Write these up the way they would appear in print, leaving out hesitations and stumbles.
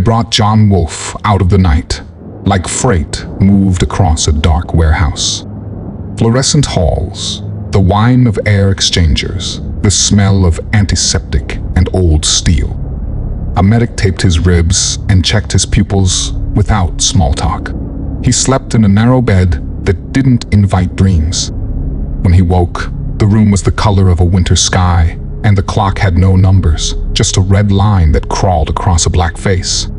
brought John Wolfe out of the night, like freight moved across a dark warehouse. Fluorescent halls, the whine of air exchangers, the smell of antiseptic and old steel. A medic taped his ribs and checked his pupils without small talk. He slept in a narrow bed that didn't invite dreams. When he woke, the room was the color of a winter sky, and the clock had no numbers, just a red line that crawled across a black face.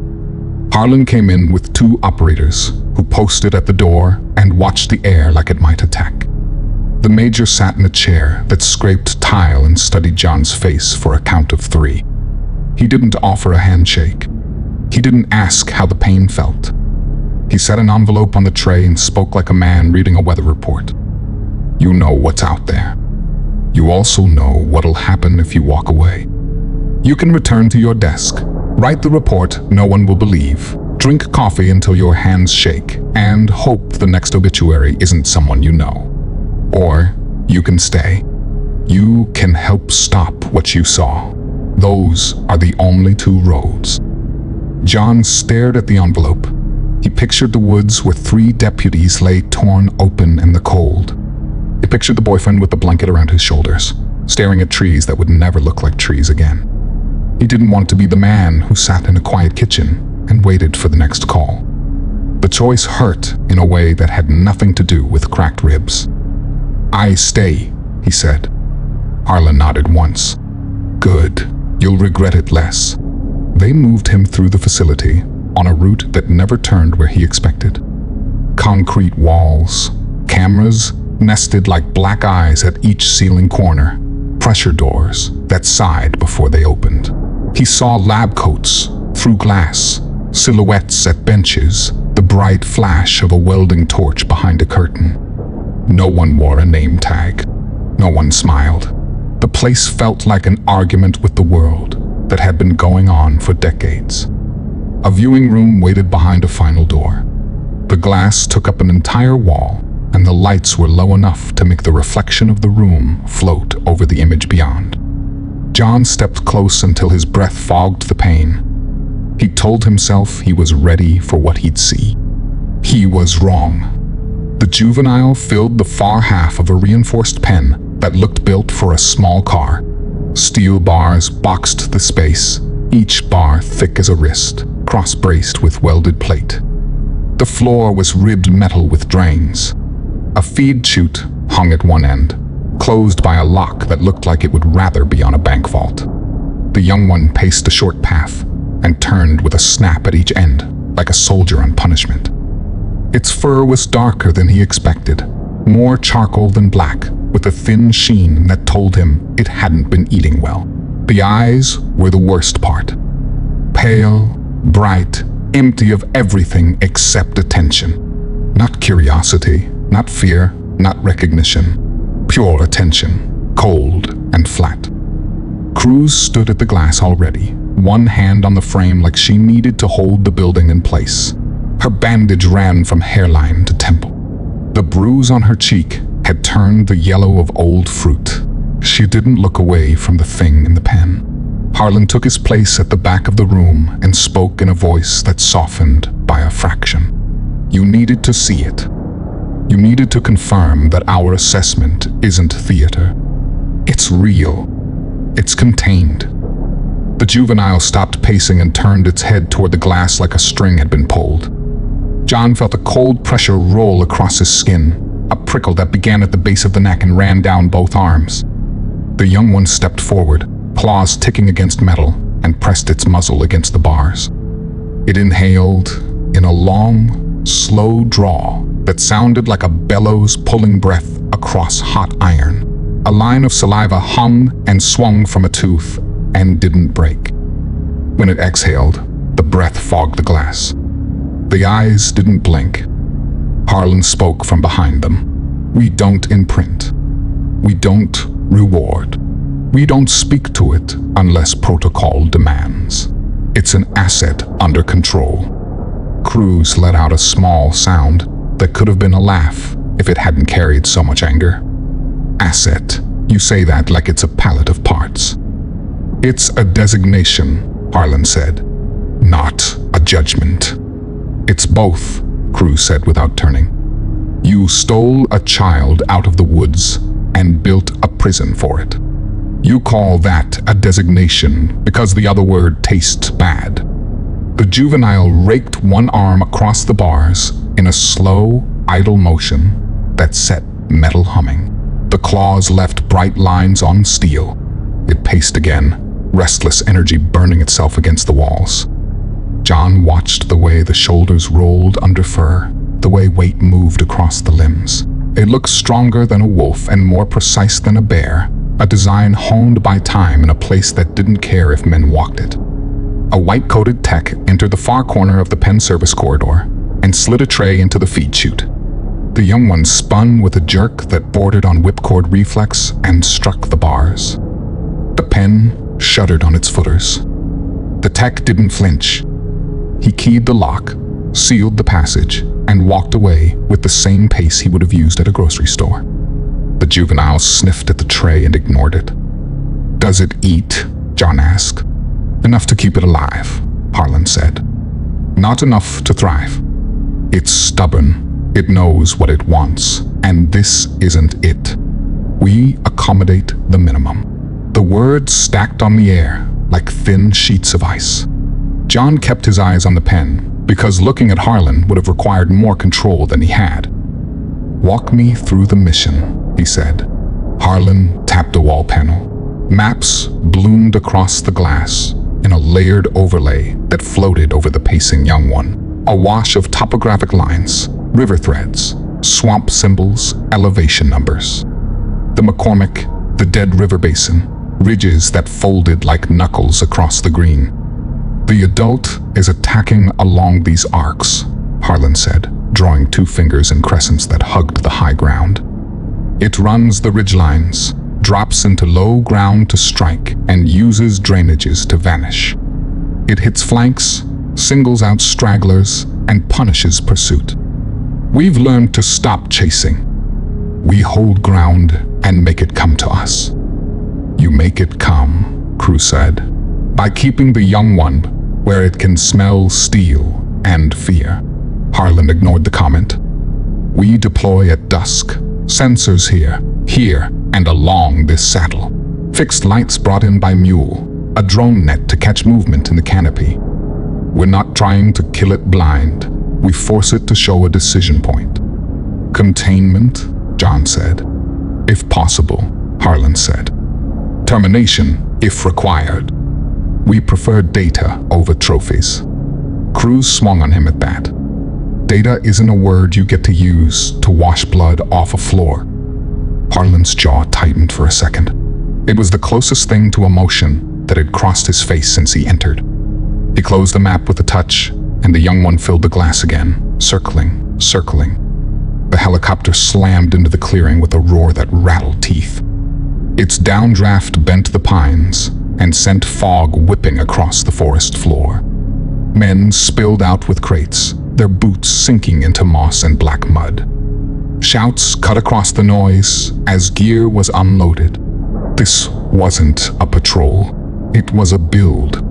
Harlan came in with 2 operators, who posted at the door and watched the air like it might attack. The major sat in a chair that scraped tile and studied John's face for a count of 3. He didn't offer a handshake. He didn't ask how the pain felt. He set an envelope on the tray and spoke like a man reading a weather report. You know what's out there. You also know what'll happen if you walk away. You can return to your desk, write the report no one will believe, drink coffee until your hands shake, and hope the next obituary isn't someone you know. Or you can stay. You can help stop what you saw. Those are the only 2 roads. John stared at the envelope. He pictured the woods where 3 deputies lay torn open in the cold. He pictured the boyfriend with the blanket around his shoulders, staring at trees that would never look like trees again. He didn't want to be the man who sat in a quiet kitchen and waited for the next call. The choice hurt in a way that had nothing to do with cracked ribs. I stay, he said. Harlan nodded once. Good, you'll regret it less. They moved him through the facility on a route that never turned where he expected. Concrete walls, cameras nested like black eyes at each ceiling corner, pressure doors that sighed before they opened. He saw lab coats through glass, silhouettes at benches, the bright flash of a welding torch behind a curtain. No one wore a name tag. No one smiled. The place felt like an argument with the world that had been going on for decades. A viewing room waited behind a final door. The glass took up an entire wall, and the lights were low enough to make the reflection of the room float over the image beyond. John stepped close until his breath fogged the pain. He told himself he was ready for what he'd see. He was wrong. The juvenile filled the far half of a reinforced pen that looked built for a small car. Steel bars boxed the space, each bar thick as a wrist, cross-braced with welded plate. The floor was ribbed metal with drains. A feed chute hung at one end, closed by a lock that looked like it would rather be on a bank vault. The young one paced a short path and turned with a snap at each end, like a soldier on punishment. Its fur was darker than he expected, more charcoal than black, with a thin sheen that told him it hadn't been eating well. The eyes were the worst part. Pale, bright, empty of everything except attention. Not curiosity, not fear, not recognition. Pure attention, cold and flat. Cruz stood at the glass already, one hand on the frame like she needed to hold the building in place. Her bandage ran from hairline to temple. The bruise on her cheek had turned the yellow of old fruit. She didn't look away from the thing in the pen. Harlan took his place at the back of the room and spoke in a voice that softened by a fraction. You needed to see it. You needed to confirm that our assessment isn't theater. It's real. It's contained. The juvenile stopped pacing and turned its head toward the glass like a string had been pulled. John felt a cold pressure roll across his skin, a prickle that began at the base of the neck and ran down both arms. The young one stepped forward, claws ticking against metal, and pressed its muzzle against the bars. It inhaled in a long, slow draw that sounded like a bellows pulling breath across hot iron. A line of saliva hung and swung from a tooth and didn't break. When it exhaled, the breath fogged the glass. The eyes didn't blink. Harlan spoke from behind them. We don't imprint. We don't reward. We don't speak to it unless protocol demands. It's an asset under control. Cruz let out a small sound that could have been a laugh if it hadn't carried so much anger. Asset. You say that like it's a pallet of parts. It's a designation, Harlan said, not a judgment. It's both, Cruz said without turning. You stole a child out of the woods and built a prison for it. You call that a designation because the other word tastes bad. The juvenile raked one arm across the bars in a slow, idle motion that set metal humming. The claws left bright lines on steel. It paced again, restless energy burning itself against the walls. John watched the way the shoulders rolled under fur, the way weight moved across the limbs. It looked stronger than a wolf and more precise than a bear, a design honed by time in a place that didn't care if men walked it. A white-coated tech entered the far corner of the pen service corridor and slid a tray into the feed chute. The young one spun with a jerk that bordered on whipcord reflex and struck the bars. The pen shuddered on its footers. The tech didn't flinch. He keyed the lock, sealed the passage, and walked away with the same pace he would have used at a grocery store. The juvenile sniffed at the tray and ignored it. "Does it eat?" John asked. "Enough to keep it alive," Harlan said. "Not enough to thrive. It's stubborn. It knows what it wants, and this isn't it. We accommodate the minimum." The words stacked on the air like thin sheets of ice. John kept his eyes on the pen, because looking at Harlan would have required more control than he had. "Walk me through the mission," he said. Harlan tapped a wall panel. Maps bloomed across the glass in a layered overlay that floated over the pacing young one. A wash of topographic lines, river threads, swamp symbols, elevation numbers. The McCormick, the Dead River Basin, ridges that folded like knuckles across the green. "The adult is attacking along these arcs," Harlan said, drawing two fingers in crescents that hugged the high ground. "It runs the ridgelines, drops into low ground to strike, and uses drainages to vanish. It hits flanks, singles out stragglers, and punishes pursuit. We've learned to stop chasing. We hold ground and make it come to us." "You make it come," Cruz said, "by keeping the young one where it can smell steel and fear." Harlan ignored the comment. "We deploy at dusk. Sensors here, and along this saddle. Fixed lights brought in by mule. A drone net to catch movement in the canopy. We're not trying to kill it blind. We force it to show a decision point." "Containment," John said. "If possible," Harlan said. "Termination, if required. We prefer data over trophies." Cruz swung on him at that. "Data isn't a word you get to use to wash blood off a floor." Harlan's jaw tightened for a second. It was the closest thing to emotion that had crossed his face since he entered. He closed the map with a touch, and the young one filled the glass again, circling. The helicopter slammed into the clearing with a roar that rattled teeth. Its downdraft bent the pines and sent fog whipping across the forest floor. Men spilled out with crates, their boots sinking into moss and black mud. Shouts cut across the noise as gear was unloaded. This wasn't a patrol. It was a build.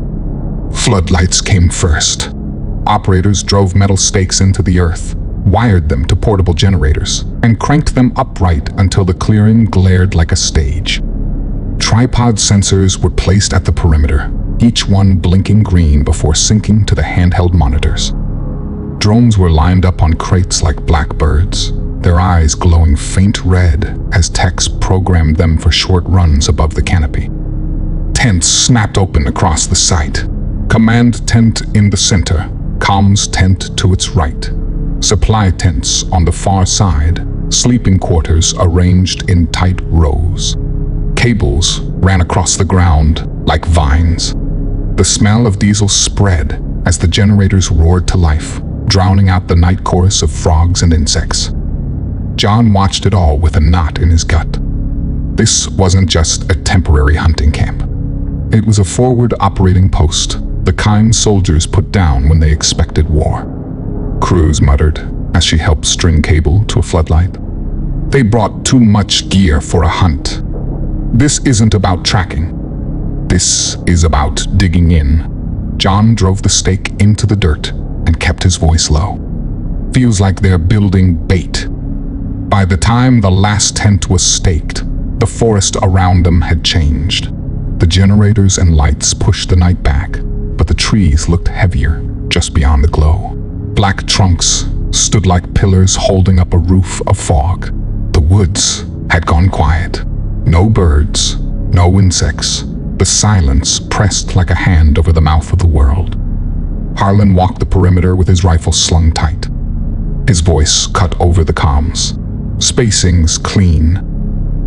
Floodlights came first. Operators drove metal stakes into the earth, wired them to portable generators, and cranked them upright until the clearing glared like a stage. Tripod sensors were placed at the perimeter, each one blinking green before syncing to the handheld monitors. Drones were lined up on crates like blackbirds, their eyes glowing faint red as techs programmed them for short runs above the canopy. Tents snapped open across the site. Command tent in the center, comms tent to its right. Supply tents on the far side, sleeping quarters arranged in tight rows. Cables ran across the ground like vines. The smell of diesel spread as the generators roared to life, drowning out the night chorus of frogs and insects. John watched it all with a knot in his gut. This wasn't just a temporary hunting camp. It was a forward operating post, the kind soldiers put down when they expected war. Cruz muttered as she helped string cable to a floodlight. "They brought too much gear for a hunt. This isn't about tracking. This is about digging in." John drove the stake into the dirt and kept his voice low. Feels like they're building bait. By the time the last tent was staked, the forest around them had changed. The generators and lights pushed the night back, but the trees looked heavier just beyond the glow. Black trunks stood like pillars holding up a roof of fog. The woods had gone quiet. No birds, no insects. The silence pressed like a hand over the mouth of the world. Harlan walked the perimeter with his rifle slung tight. His voice cut over the comms. Spacings clean.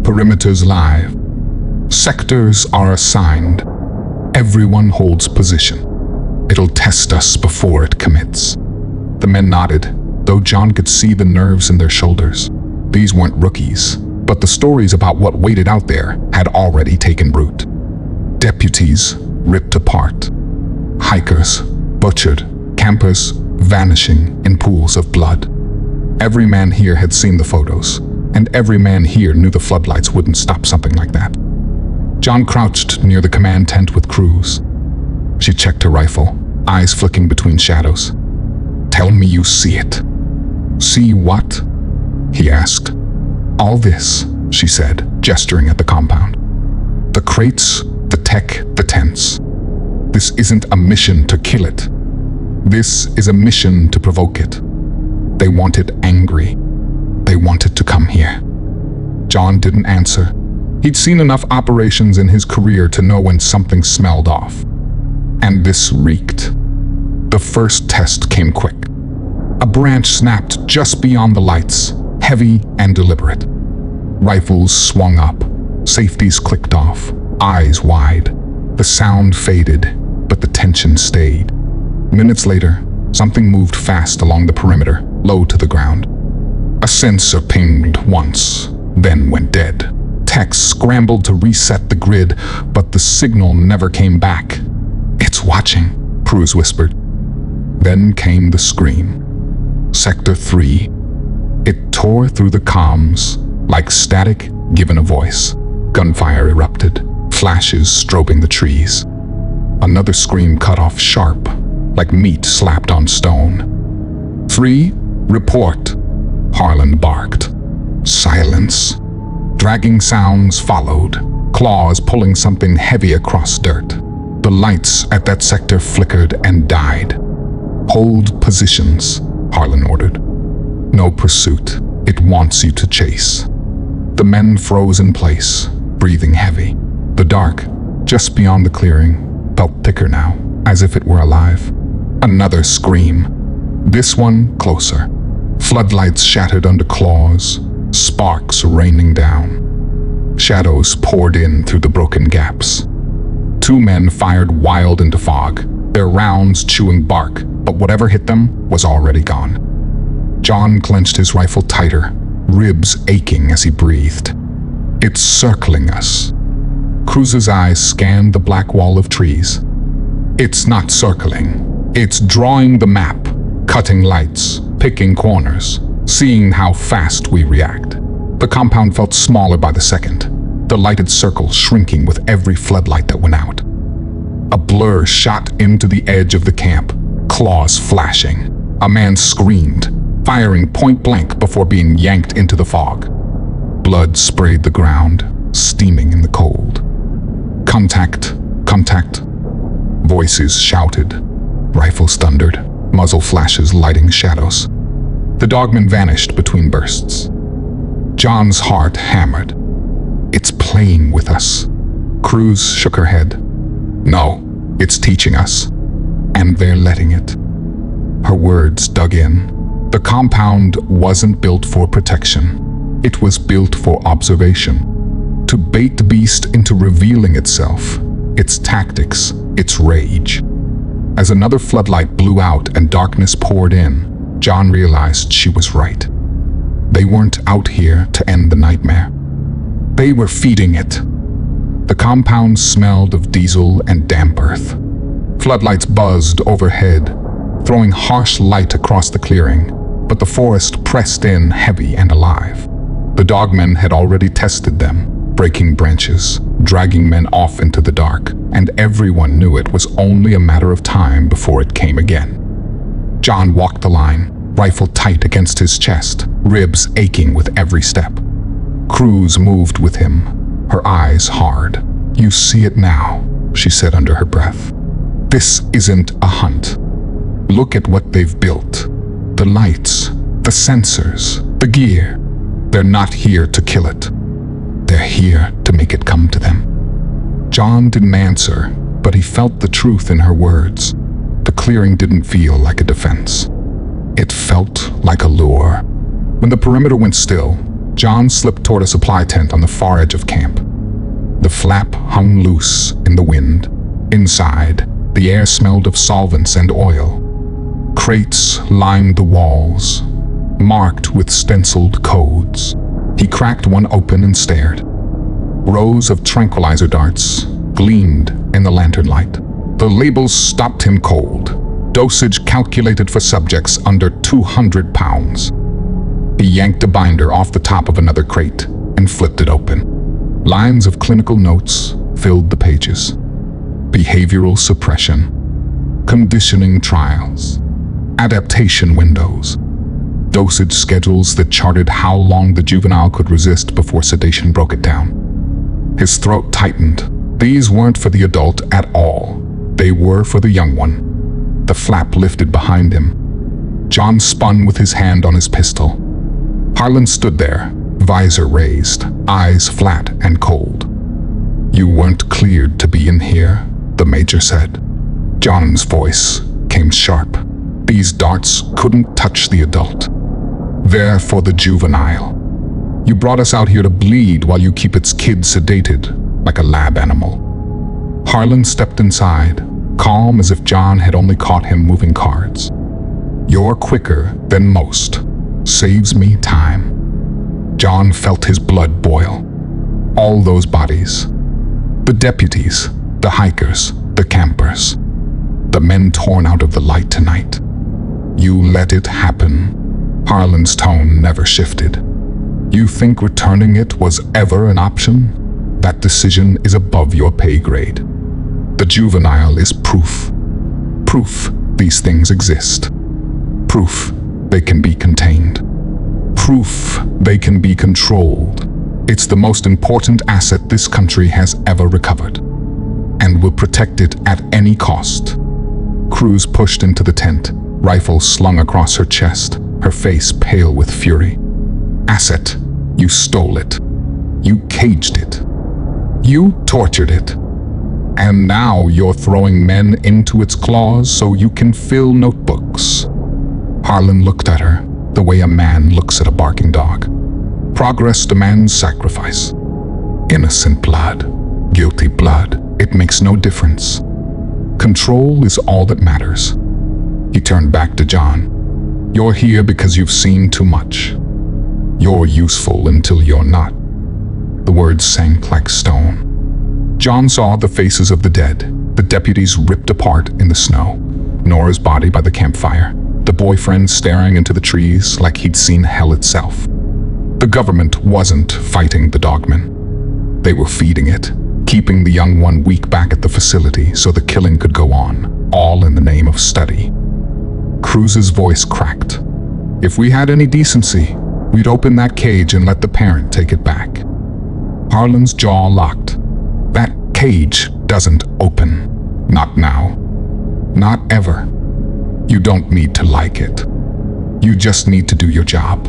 Perimeters live. Sectors are assigned. Everyone holds position. It'll test us before it commits. The men nodded, though John could see the nerves in their shoulders. These weren't rookies, but the stories about what waited out there had already taken root. Deputies ripped apart. Hikers butchered. Campers vanishing in pools of blood. Every man here had seen the photos, and every man here knew the floodlights wouldn't stop something like that. John crouched near the command tent with Cruz. She checked her rifle, eyes flicking between shadows. "Tell me you see it." "See what?" he asked. "All this," she said, gesturing at the compound. "The crates, the tech, the tents. This isn't a mission to kill it. This is a mission to provoke it. They want it angry. They want it to come here." John didn't answer. He'd seen enough operations in his career to know when something smelled off. And this reeked. The first test came quick. A branch snapped just beyond the lights, heavy and deliberate. Rifles swung up, safeties clicked off, eyes wide. The sound faded, but the tension stayed. Minutes later, something moved fast along the perimeter, low to the ground. A sensor pinged once, then went dead. Techs scrambled to reset the grid, but the signal never came back. "It's watching," Cruz whispered. Then came the scream. Sector 3. It tore through the comms, like static given a voice. Gunfire erupted, flashes strobing the trees. Another scream cut off sharp, like meat slapped on stone. 3, report, Harlan barked. Silence. Dragging sounds followed, claws pulling something heavy across dirt. The lights at that sector flickered and died. "Hold positions," Harlan ordered. "No pursuit. It wants you to chase." The men froze in place, breathing heavy. The dark, just beyond the clearing, felt thicker now, as if it were alive. Another scream. This one closer. Floodlights shattered under claws, sparks raining down. Shadows poured in through the broken gaps. 2 men fired wild into fog, their rounds chewing bark, but whatever hit them was already gone. John clenched his rifle tighter, ribs aching as he breathed. "It's circling us." Cruz's eyes scanned the black wall of trees. "It's not circling. It's drawing the map, cutting lights, picking corners, seeing how fast we react." The compound felt smaller by the second, the lighted circle shrinking with every floodlight that went out. A blur shot into the edge of the camp, claws flashing. A man screamed, firing point blank before being yanked into the fog. Blood sprayed the ground, steaming in the cold. "Contact, contact." Voices shouted. Rifles thundered, muzzle flashes lighting shadows. The dogman vanished between bursts. John's heart hammered. "It's playing with us." Cruz shook her head. "No, it's teaching us. And they're letting it." Her words dug in. The compound wasn't built for protection. It was built for observation. To bait the beast into revealing itself, its tactics, its rage. As another floodlight blew out and darkness poured in, John realized she was right. They weren't out here to end the nightmare. They were feeding it. The compound smelled of diesel and damp earth. Floodlights buzzed overhead, throwing harsh light across the clearing, but the forest pressed in heavy and alive. The dogmen had already tested them, breaking branches, dragging men off into the dark, and everyone knew it was only a matter of time before it came again. John walked the line, rifle tight against his chest, ribs aching with every step. Cruz moved with him, her eyes hard. "You see it now," she said under her breath. "This isn't a hunt. Look at what they've built. The lights, the sensors, the gear. They're not here to kill it. They're here to make it come to them." John didn't answer, but he felt the truth in her words. The clearing didn't feel like a defense. It felt like a lure. When the perimeter went still, John slipped toward a supply tent on the far edge of camp. The flap hung loose in the wind. Inside, the air smelled of solvents and oil. Crates lined the walls, marked with stenciled codes. He cracked one open and stared. Rows of tranquilizer darts gleamed in the lantern light. The labels stopped him cold. Dosage calculated for subjects under 200 pounds. He yanked a binder off the top of another crate and flipped it open. Lines of clinical notes filled the pages. Behavioral suppression, conditioning trials, adaptation windows, dosage schedules that charted how long the juvenile could resist before sedation broke it down. His throat tightened. These weren't for the adult at all. They were for the young one. The flap lifted behind him. John spun with his hand on his pistol. Harlan stood there, visor raised, eyes flat and cold. "You weren't cleared to be in here," the major said. John's voice came sharp. "These darts couldn't touch the adult. They're for the juvenile. You brought us out here to bleed while you keep its kids sedated, like a lab animal." Harlan stepped inside, calm as if John had only caught him moving cards. "You're quicker than most. Saves me time." John felt his blood boil. All those bodies. The deputies, the hikers, the campers. The men torn out of the light tonight. "You let it happen." Harlan's tone never shifted. "You think returning it was ever an option? That decision is above your pay grade. The juvenile is proof. Proof these things exist. Proof they can be contained. Proof they can be controlled. It's the most important asset this country has ever recovered, and will protect it at any cost." Cruz pushed into the tent, rifle slung across her chest, her face pale with fury. "Asset, you stole it. You caged it. You tortured it. And now you're throwing men into its claws so you can fill notebooks." Harlan looked at her the way a man looks at a barking dog. "Progress demands sacrifice. Innocent blood, guilty blood, it makes no difference. Control is all that matters." He turned back to John. "You're here because you've seen too much. You're useful until you're not." The words sank like stone. John saw the faces of the dead, the deputies ripped apart in the snow, Nora's body by the campfire, the boyfriend staring into the trees like he'd seen hell itself. The government wasn't fighting the dogman. They were feeding it, keeping the young one weak back at the facility so the killing could go on, all in the name of study. Cruz's voice cracked. "If we had any decency, we'd open that cage and let the parent take it back." Harlan's jaw locked. "That cage doesn't open. Not now. Not ever. You don't need to like it. You just need to do your job."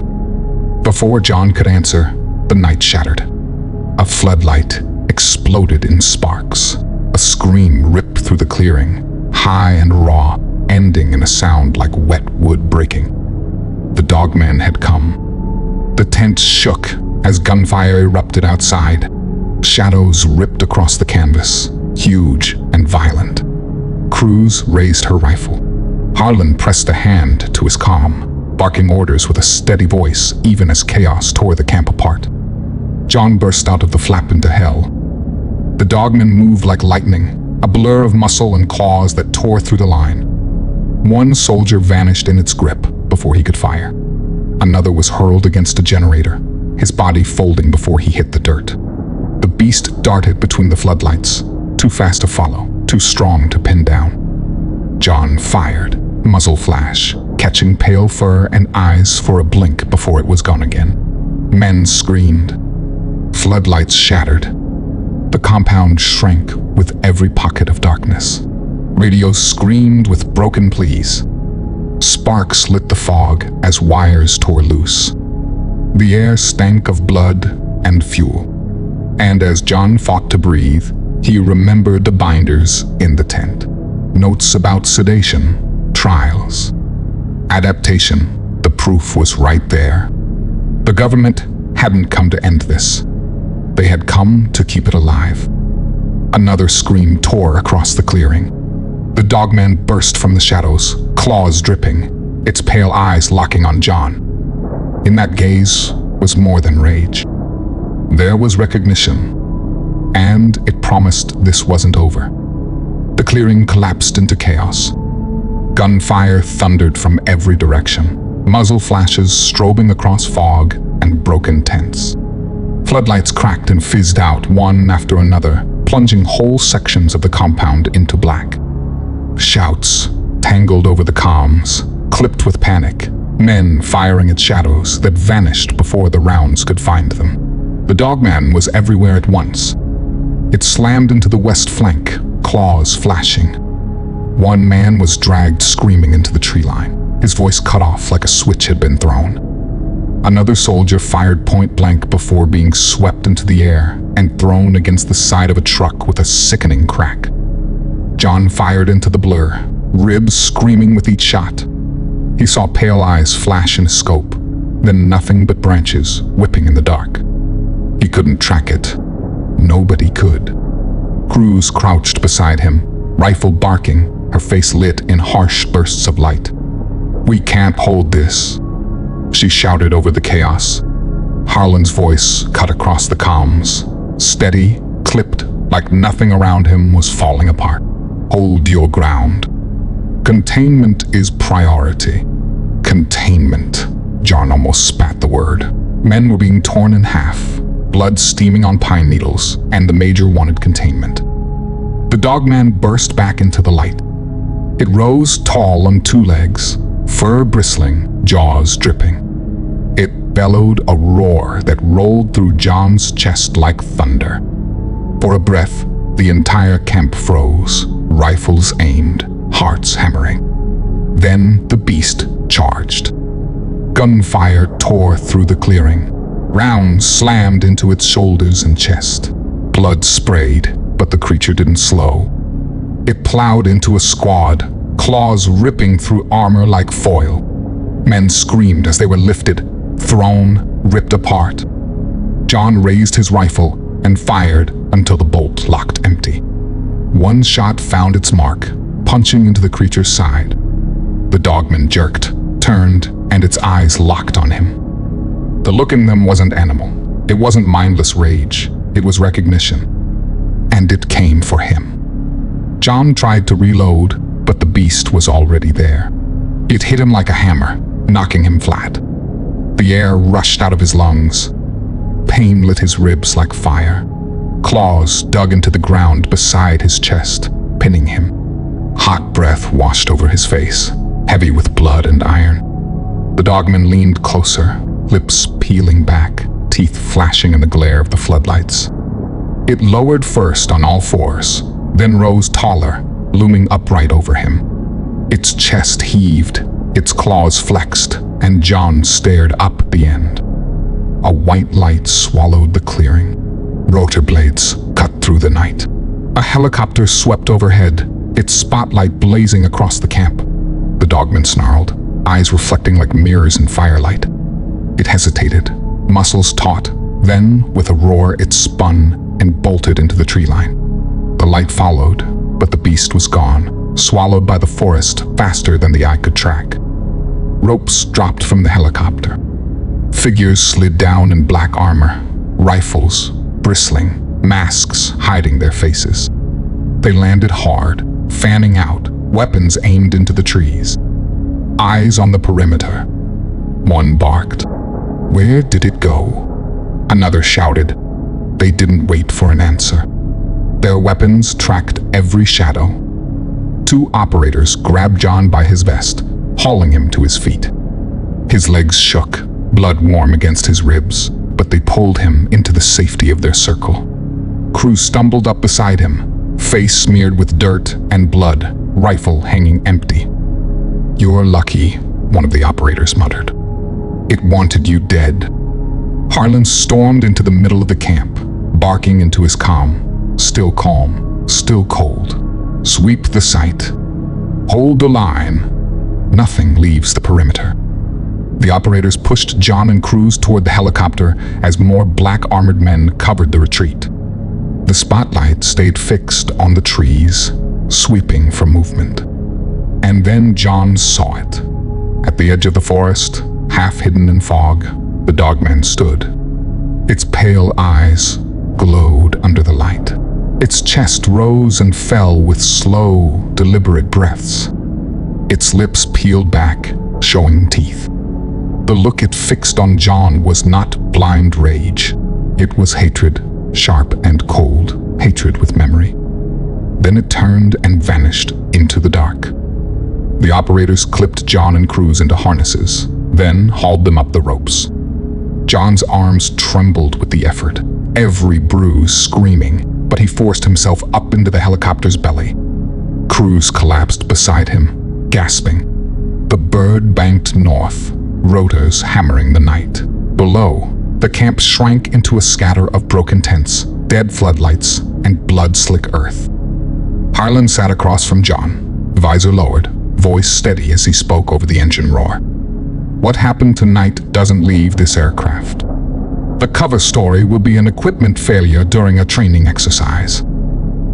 Before John could answer, the night shattered. A floodlight exploded in sparks. A scream ripped through the clearing, high and raw, ending in a sound like wet wood breaking. The dogman had come. The tent shook as gunfire erupted outside. Shadows ripped across the canvas, huge and violent. Cruz raised her rifle. Harlan pressed a hand to his comm, barking orders with a steady voice even as chaos tore the camp apart. John burst out of the flap into hell. The dogman moved like lightning, a blur of muscle and claws that tore through the line. One soldier vanished in its grip before he could fire. Another was hurled against a generator, his body folding before he hit the dirt. The beast darted between the floodlights, too fast to follow, too strong to pin down. John fired, muzzle flash, catching pale fur and eyes for a blink before it was gone again. Men screamed. Floodlights shattered. The compound shrank with every pocket of darkness. Radios screamed with broken pleas. Sparks lit the fog as wires tore loose. The air stank of blood and fuel. And as John fought to breathe, he remembered the binders in the tent. Notes about sedation, trials, adaptation. The proof was right there. The government hadn't come to end this. They had come to keep it alive. Another scream tore across the clearing. The dogman burst from the shadows, claws dripping, its pale eyes locking on John. In that gaze was more than rage. There was recognition, and it promised this wasn't over. The clearing collapsed into chaos. Gunfire thundered from every direction, muzzle flashes strobing across fog and broken tents. Floodlights cracked and fizzed out one after another, plunging whole sections of the compound into black. Shouts tangled over the comms, clipped with panic, men firing at shadows that vanished before the rounds could find them. The dogman was everywhere at once. It slammed into the west flank, claws flashing. One man was dragged screaming into the tree line, his voice cut off like a switch had been thrown. Another soldier fired point blank before being swept into the air and thrown against the side of a truck with a sickening crack. John fired into the blur, ribs screaming with each shot. He saw pale eyes flash in a scope, then nothing but branches whipping in the dark. He couldn't track it. Nobody could. Cruz crouched beside him, rifle barking, her face lit in harsh bursts of light. "We can't hold this," she shouted over the chaos. Harlan's voice cut across the comms, steady, clipped, like nothing around him was falling apart. "Hold your ground. Containment is priority." Containment. John almost spat the word. Men were being torn in half, blood steaming on pine needles, and the major wanted containment. The dogman burst back into the light. It rose tall on two legs, fur bristling, jaws dripping. It bellowed a roar that rolled through John's chest like thunder. For a breath, the entire camp froze, rifles aimed, hearts hammering. Then the beast charged. Gunfire tore through the clearing. Rounds slammed into its shoulders and chest. Blood sprayed, but the creature didn't slow. It plowed into a squad, claws ripping through armor like foil. Men screamed as they were lifted, thrown, ripped apart. John raised his rifle and fired until the bolt locked empty. One shot found its mark, punching into the creature's side. The dogman jerked, turned, and its eyes locked on him. The look in them wasn't animal. It wasn't mindless rage. It was recognition. And it came for him. John tried to reload, but the beast was already there. It hit him like a hammer, knocking him flat. The air rushed out of his lungs. Pain lit his ribs like fire. Claws dug into the ground beside his chest, pinning him. Hot breath washed over his face, heavy with blood and iron. The dogman leaned closer, lips peeling back, teeth flashing in the glare of the floodlights. It lowered first on all fours, then rose taller, looming upright over him. Its chest heaved, its claws flexed, and John stared up at the end. A white light swallowed the clearing. Rotor blades cut through the night. A helicopter swept overhead, its spotlight blazing across the camp. The dogman snarled, eyes reflecting like mirrors in firelight. It hesitated, muscles taut, then, with a roar, it spun and bolted into the tree line. The light followed, but the beast was gone, swallowed by the forest faster than the eye could track. Ropes dropped from the helicopter. Figures slid down in black armor, rifles bristling, masks hiding their faces. They landed hard, fanning out, weapons aimed into the trees. Eyes on the perimeter. One barked. Where did it go? Another shouted. They didn't wait for an answer. Their weapons tracked every shadow. 2 operators grabbed John by his vest, hauling him to his feet. His legs shook, blood warm against his ribs, but they pulled him into the safety of their circle. Cruz stumbled up beside him, face smeared with dirt and blood, rifle hanging empty. "You're lucky," one of the operators muttered. "It wanted you dead." Harlan stormed into the middle of the camp, barking into his calm. "Still calm, still cold. Sweep the site. Hold the line. Nothing leaves the perimeter." The operators pushed John and Cruz toward the helicopter as more black armored men covered the retreat. The spotlight stayed fixed on the trees, sweeping for movement. And then John saw it. At the edge of the forest, half hidden in fog, the DOGMAN stood. Its pale eyes glowed under the light. Its chest rose and fell with slow, deliberate breaths. Its lips peeled back, showing teeth. The look it fixed on John was not blind rage. It was hatred, sharp and cold, hatred with memory. Then it turned and vanished into the dark. The operators clipped John and Cruz into harnesses, then hauled them up the ropes. John's arms trembled with the effort, every bruise screaming, but he forced himself up into the helicopter's belly. Cruz collapsed beside him, gasping. The bird banked north, rotors hammering the night. Below, the camp shrank into a scatter of broken tents, dead floodlights, and blood-slick earth. Harlan sat across from John, visor lowered, voice steady as he spoke over the engine roar. "What happened tonight doesn't leave this aircraft. The cover story will be an equipment failure during a training exercise.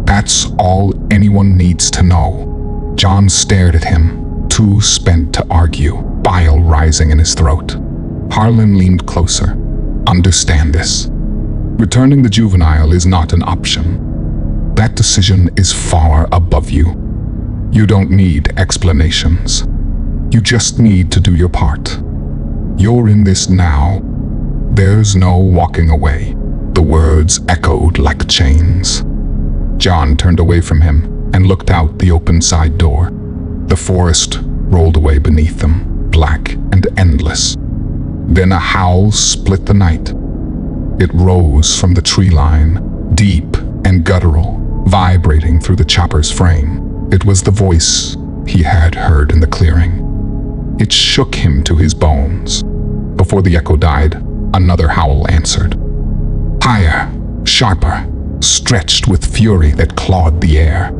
That's all anyone needs to know." John stared at him, too spent to argue, bile rising in his throat. Harlan leaned closer. "Understand this. Returning the juvenile is not an option. That decision is far above you. You don't need explanations. You just need to do your part. You're in this now. There's no walking away." The words echoed like chains. John turned away from him and looked out the open side door. The forest rolled away beneath them, black and endless. Then a howl split the night. It rose from the tree line, deep and guttural, vibrating through the chopper's frame. It was the voice he had heard in the clearing. It shook him to his bones. Before the echo died, another howl answered. Higher, sharper, stretched with fury that clawed the air.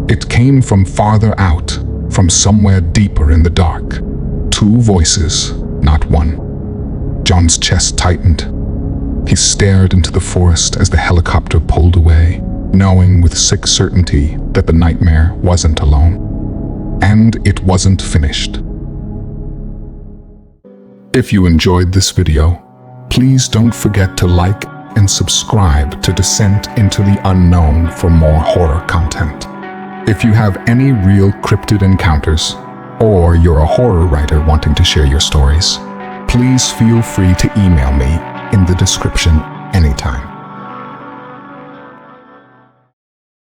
It came from farther out, from somewhere deeper in the dark. 2 voices, not one. John's chest tightened. He stared into the forest as the helicopter pulled away, knowing with sick certainty that the nightmare wasn't alone. And it wasn't finished. If you enjoyed this video, please don't forget to like and subscribe to Descent into the Unknown for more horror content. If you have any real cryptid encounters, or you're a horror writer wanting to share your stories, please feel free to email me in the description anytime.